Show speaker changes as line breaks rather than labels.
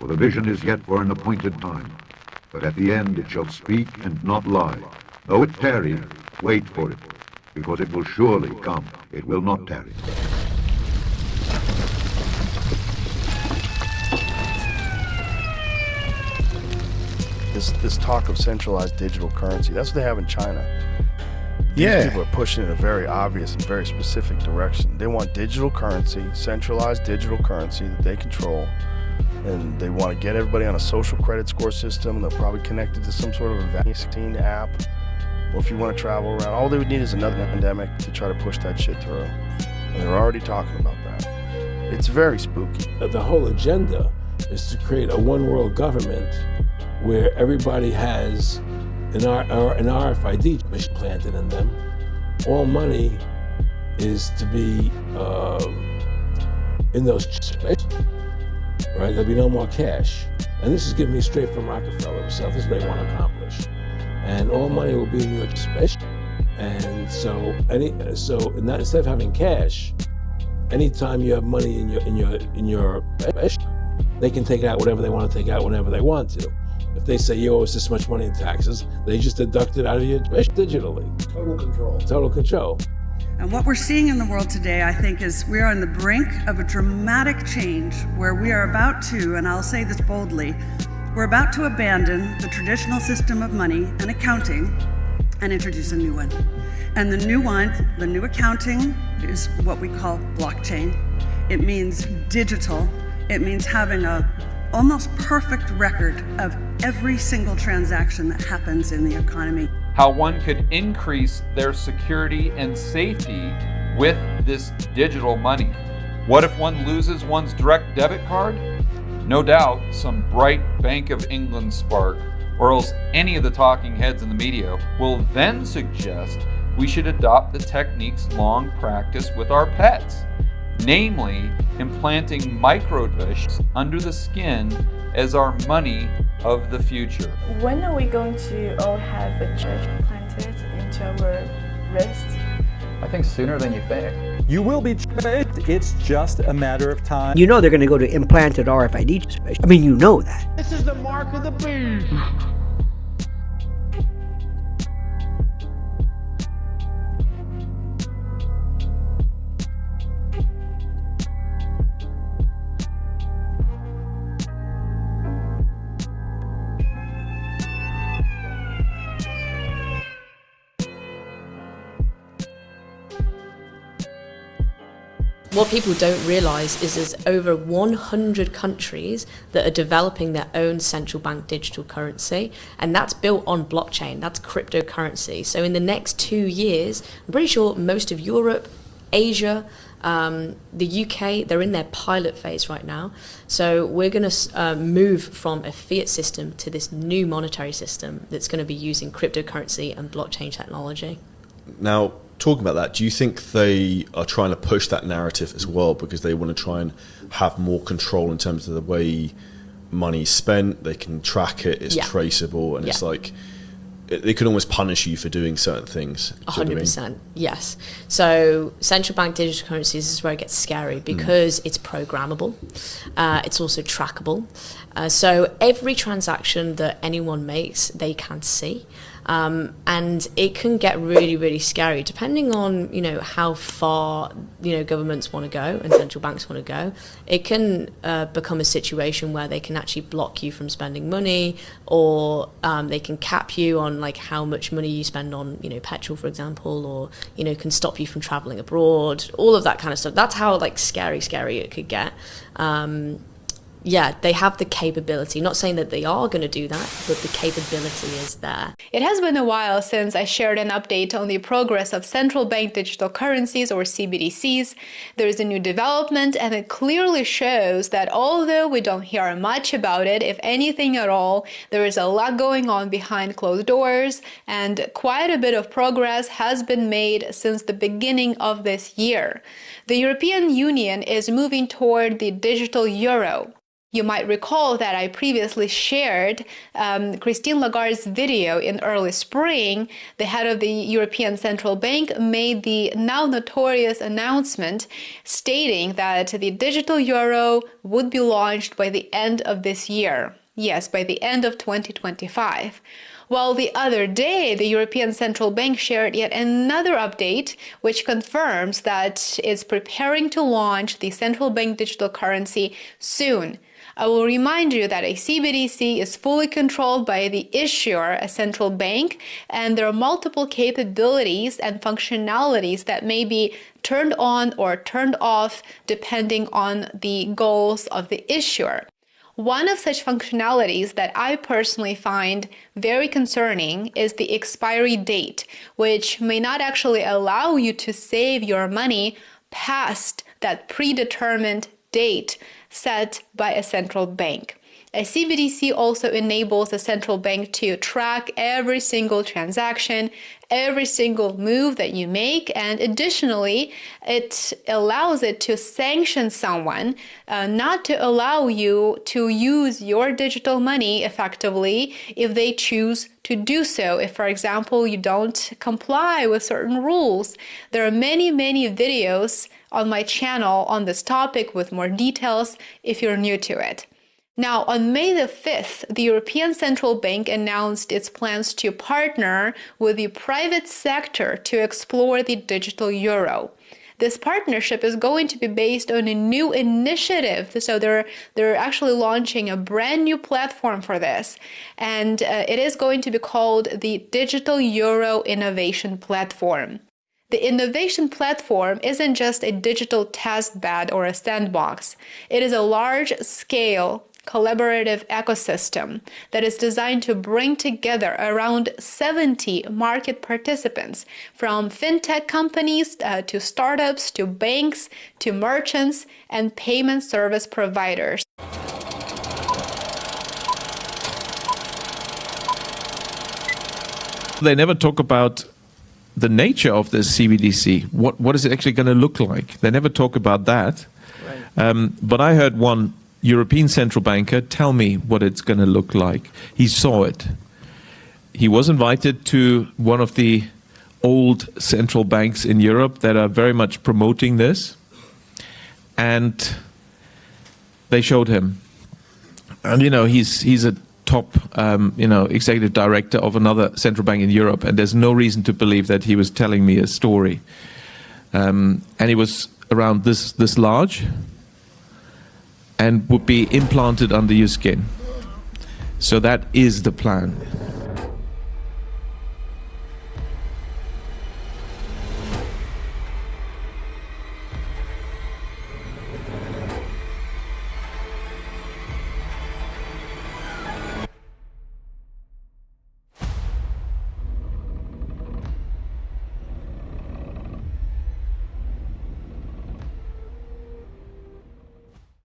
the vision is yet for an appointed time. But at the end it shall speak and not lie. Though it tarry, wait for it, because it will surely come. It will not tarry.
This talk of centralized digital currency, that's what they have in China.
Yeah.
These people are pushing in a very obvious and very specific direction. They want digital currency, centralized digital currency that they control, and they want to get everybody on a social credit score system. They'll probably connect it to some sort of a vaccine app, or if you want to travel around, all they would need is another pandemic to try to push that shit through. And they're already talking about that. It's very spooky.
The whole agenda is to create a one world government where everybody has an RFID chip planted in them. All money is to be in those chips, right? There'll be no more cash. And this is giving me straight from Rockefeller himself. This is what they want to accomplish. And all money will be in your chip. And so instead of having cash, anytime you have money in your chip, they can take out whatever they want to take out whenever they want to. If they say you owe us this much money in taxes, they just deduct it out of your digitally.
Total control.
Total control.
And what we're seeing in the world today, I think, is we are on the brink of a dramatic change where we are about to, and I'll say this boldly, we're about to abandon the traditional system of money and accounting and introduce a new one. And the new accounting is what we call blockchain. It means digital. It means having a almost perfect record of every single transaction that happens in the economy.
How one could increase their security and safety with this digital money. What if one loses one's direct debit card? No doubt some bright Bank of England spark, or else any of the talking heads in the media, will then suggest we should adopt the techniques long practiced with our pets, namely implanting microchips under the skin as our money of the future.
When are we going to all have a chip planted into our wrists?
I think sooner than you think.
You will be chipped. It's just a matter of time.
You know they're going to go to implanted RFID chips. I mean, you know that.
This is the mark of the beast.
What people don't realise is there's over 100 countries that are developing their own central bank digital currency, and that's built on blockchain, that's cryptocurrency. So in the next 2 years, I'm pretty sure most of Europe, Asia, the UK, they're in their pilot phase right now. So we're going to move from a fiat system to this new monetary system that's going to be using cryptocurrency and blockchain technology.
Now, talking about that, do you think they are trying to push that narrative as well because they want to try and have more control in terms of the way money is spent? They can track it, it's traceable, and it's like they could almost punish you for doing certain things.
100%, yes. So central bank digital currencies, this is where it gets scary because it's programmable. It's also trackable. So every transaction that anyone makes, they can see. And it can get really, really scary depending on, how far, governments want to go and central banks want to go. It can become a situation where they can actually block you from spending money, or they can cap you on like how much money you spend on, petrol, for example, or, can stop you from traveling abroad, all of that kind of stuff. That's how like scary it could get. Yeah, they have the capability. Not saying that they are going to do that, but the capability is there.
It has been a while since I shared an update on the progress of central bank digital currencies, or CBDCs. There is a new development, and it clearly shows that although we don't hear much about it, if anything at all, there is a lot going on behind closed doors, and quite a bit of progress has been made since the beginning of this year. The European Union is moving toward the digital euro. You might recall that I previously shared Christine Lagarde's video in early spring. The head of the European Central Bank made the now notorious announcement stating that the digital euro would be launched by the end of this year. Yes, by the end of 2025. Well, the other day, the European Central Bank shared yet another update, which confirms that it's preparing to launch the central bank digital currency soon. I will remind you that a CBDC is fully controlled by the issuer, a central bank, and there are multiple capabilities and functionalities that may be turned on or turned off depending on the goals of the issuer. One of such functionalities that I personally find very concerning is the expiry date, which may not actually allow you to save your money past that predetermined date set by a central bank. A CBDC also enables the central bank to track every single transaction, every single move that you make, and additionally, it allows it to sanction someone, not to allow you to use your digital money effectively if they choose to do so. If, for example, you don't comply with certain rules. There are many videos on my channel on this topic with more details if you're new to it. Now, on May the 5th, the European Central Bank announced its plans to partner with the private sector to explore the digital euro. This partnership is going to be based on a new initiative. So they're actually launching a brand new platform for this. And it is going to be called the Digital Euro Innovation Platform. The innovation platform isn't just a digital test bed or a sandbox. It is a large-scale collaborative ecosystem that is designed to bring together around 70 market participants, from fintech companies to startups to banks to merchants and payment service providers.
They never talk about the nature of this CBDC. What is it actually going to look like? They never talk about that. Right. But I heard one European central banker tell me what it's going to look like. He saw it. He was invited to one of the old central banks in Europe that are very much promoting this, and they showed him. And he's a top executive director of another central bank in Europe, and there's no reason to believe that he was telling me a story. And he was around this large and would be implanted under your skin. So that is the plan.